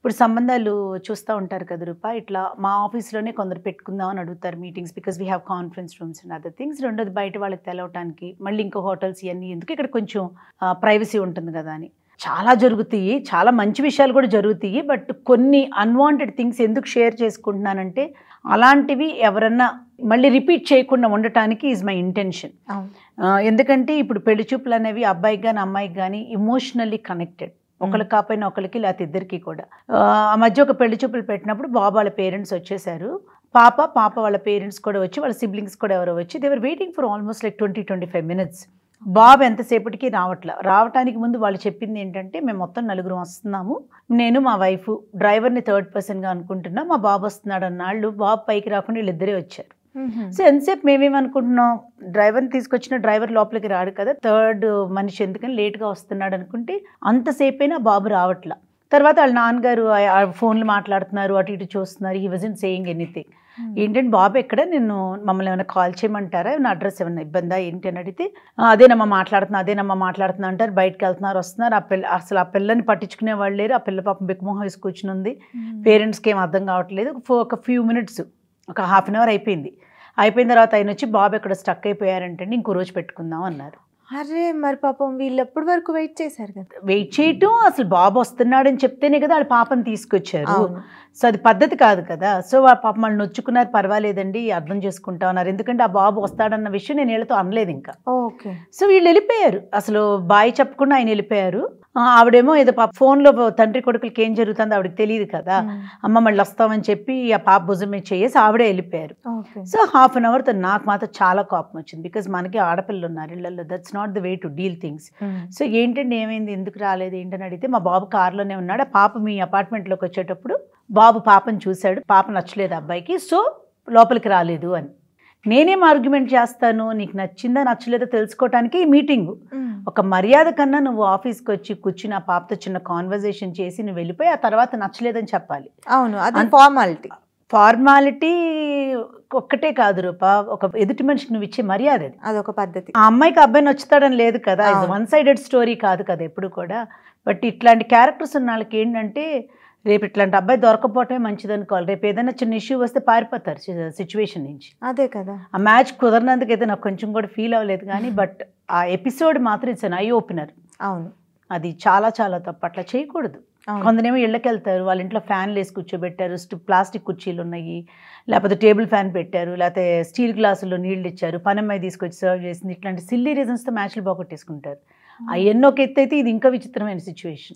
ఇప్పుడు సంబంధాలు చూస్తా ఉంటారు కదా రూపా. ఇట్లా మా ఆఫీస్‌లోనే కొందరు పెట్టుకుందాం అని అడుగుతారు meetings. Because we have conference rooms and other things. రెండోది బయట వాళ్ళకి తెలవటానికి, మళ్ళీ ఇంకో హోటల్స్ ఇయన్నీ ఎందుకు, ఇక్కడ కొంచెం ప్రైవసీ ఉంటుంది కదా అని. చాలా జరుగుతాయి. చాలా మంచి విషయాలు కూడా జరుగుతాయి. బట్ కొన్ని అన్‌వాంటెడ్ థింగ్స్ ఎందుకు షేర్ చేసుకుంటున్నానంటే, అలాంటివి ఎవరన్నా మళ్ళీ రిపీట్ చేయకుండా ఉండటానికి ఈజ్ మై ఇంటెన్షన్. ఎందుకంటే ఇప్పుడు పెళ్లి చూపులు అనేవి అబ్బాయికి గాని, అమ్మాయికి గాని ఎమోషనల్లీ కనెక్టెడ్. ఒకరికి కాకపోయినా ఒకరికి, లేకపోతే ఇద్దరికి కూడా. ఆ మధ్య ఒక పెళ్లి చూపులు పెట్టినప్పుడు బాబు వాళ్ళ పేరెంట్స్ వచ్చేసారు. పాప వాళ్ళ పేరెంట్స్ కూడా వచ్చి, వాళ్ళ సిబ్లింగ్స్ కూడా ఎవరో వచ్చి, they were waiting for almost like 20-25 minutes. బాబు ఎంతసేపటికి రావటానికి ముందు వాళ్ళు చెప్పింది ఏంటంటే, మేము మొత్తం నలుగురు వస్తున్నాము, నేను మా వైఫ్, డ్రైవర్ని థర్డ్ పర్సన్గా అనుకుంటున్నా, మా బాబు వస్తున్నాడు అన్నాళ్ళు. బాబు పైకి రాకుండా వీళ్ళిద్దరే వచ్చారు. సో ఎంతసేపు మేమేమనుకుంటున్నాం, డ్రైవర్ని తీసుకొచ్చిన డ్రైవర్ లోపలికి రాడు కదా, థర్డ్ మనిషి ఎందుకని లేట్గా వస్తున్నాడు అనుకుంటే, అంతసేపైనా బాబు రావట్లా. తర్వాత వాళ్ళ నాన్నగారు ఫోన్లు మాట్లాడుతున్నారు, అటు ఇటు చూస్తున్నారు. He wasn't saying anything. ఏంటంటే బాబు ఎక్కడ, నేను మమ్మల్ని ఏమైనా కాల్ చేయమంటారా, నా అడ్రస్ ఏమైనా ఇబ్బందా ఏంటి అని అడిగితే, అదేనమ్మా మాట్లాడుతున్నా అంటారు. బయటకు వెళ్తున్నారు, వస్తున్నారు. అసలు ఆ పిల్లని పట్టించుకునే వాళ్ళు లేరు. ఆ పిల్ల పాపం బిక్కుమొహం వేసి కూర్చుని ఉంది. పేరెంట్స్కి ఏం అర్థం కావట్లేదు. ఒక ఫ్యూ మినిట్స్, ఒక హాఫ్ అన్ అవర్ అయిపోయిన తర్వాత ఆయన వచ్చి, బాబు ఎక్కడ స్టక్ అయిపోయారంటే ఇంకో రోజు పెట్టుకుందాం అన్నారు. అరే మరి పాపం వీళ్ళు ఎప్పటి వరకు వెయిట్ చేశారు కదా. వెయిట్ చేయటం, అసలు బాబు వస్తున్నాడని చెప్తేనే కదా వాళ్ళ పాపని తీసుకొచ్చారు. సో అది పద్ధతి కాదు కదా. సో ఆ పాప మళ్ళీ నొచ్చుకున్నారు. పర్వాలేదండి, అర్థం చేసుకుంటా ఉన్నారు. ఎందుకంటే ఆ బాబు వస్తాడన్న విషయం నేను వీళ్ళతో అనలేదు ఇంకా. ఓకే. సో వీళ్ళు వెళ్ళిపోయారు. అసలు బాయ్ చెప్పకుండా ఆయన వెళ్ళిపోయారు. ఆవిడేమో ఏదో పాప ఫోన్లో తండ్రి కొడుకులకి ఏం జరుగుతుందో ఆవిడకి తెలియదు కదా. అమ్మ మళ్ళీ వస్తామని చెప్పి ఆ పాప భుజం మీద చేసి ఆవిడే వెళ్ళిపోయారు. సో హాఫ్ అన్ అవర్తో నాకు మాత్రం చాలా కోపం వచ్చింది. బికాజ్ మనకి ఆడపిల్లలు ఉన్నారు ఇళ్ళల్లో. That's not the way to deal things. So ఏంటంటే ఏమైంది, ఎందుకు రాలేదు ఏంటని అడిగితే, మా బాబు కారులోనే ఉన్నాడు, ఆ పాప మీ అపార్ట్మెంట్లోకి వచ్చేటప్పుడు బాబు పాపను చూశాడు, పాప నచ్చలేదు అబ్బాయికి, సో లోపలికి రాలేదు అని. నేనేం ఆర్గ్యుమెంట్ చేస్తాను, నీకు నచ్చిందా నచ్చలేదో తెలుసుకోవటానికి ఈ మీటింగు. ఒక మర్యాద కన్నా నువ్వు ఆఫీస్కి వచ్చి కూర్చుని ఆ పాపతో చిన్న కాన్వర్జేషన్ చేసి నువ్వు వెళ్ళిపోయి ఆ తర్వాత నచ్చలేదని చెప్పాలి. అవును, అది ఫార్మాలిటీ ఒక్కటే కాదు రూపా, ఒక ఎదుటి మనిషికి నువ్వు ఇచ్చే మర్యాద, అదొక పద్ధతి. ఆ అమ్మాయికి అబ్బాయిని వచ్చుతాడని లేదు కదా, ఇది వన్ సైడెడ్ స్టోరీ కాదు కదా ఎప్పుడు కూడా. బట్ ఇట్లాంటి క్యారెక్టర్స్ ఉన్న వాళ్ళకి ఏంటంటే, రేపు ఇట్లాంటి అబ్బాయి దొరకపోవటమే మంచిది అనుకోవాలి. రేపు ఏదైనా చిన్న ఇష్యూ వస్తే పారిపోతారు సిచ్యువేషన్ నుంచి. అదే కదా. ఆ మ్యాచ్ కుదరనందుకైతే నాకు కొంచెం కూడా ఫీల్ అవ్వలేదు కానీ, బట్ ఆ ఎపిసోడ్ మాత్రం ఇట్స్ అన్ ఐ ఓపెనర్. అవును, అది చాలా చాలా తప్పు, అట్లా చేయకూడదు. కొందరేమో ఇళ్ళకి వెళ్తారు, వాళ్ళ ఇంట్లో ఫ్యాన్లు వేసి కూర్చోబెట్టారు, ప్లాస్టిక్ కుర్చీలు ఉన్నాయి, లేకపోతే టేబుల్ ఫ్యాన్ పెట్టారు, లేకపోతే స్టీల్ గ్లాసుల్లో నీళ్ళు ఇచ్చారు, పనమ్మాయి తీసుకొచ్చి సర్వ్ చేసింది, ఇట్లాంటి సిల్లీ రీజన్స్తో మ్యాచ్లు బాగొట్టేసుకుంటారు. అవన్నీ ఒక ఎత్తు అయితే, ఇది ఇంకా విచిత్రమైన సిచ్యువేషన్.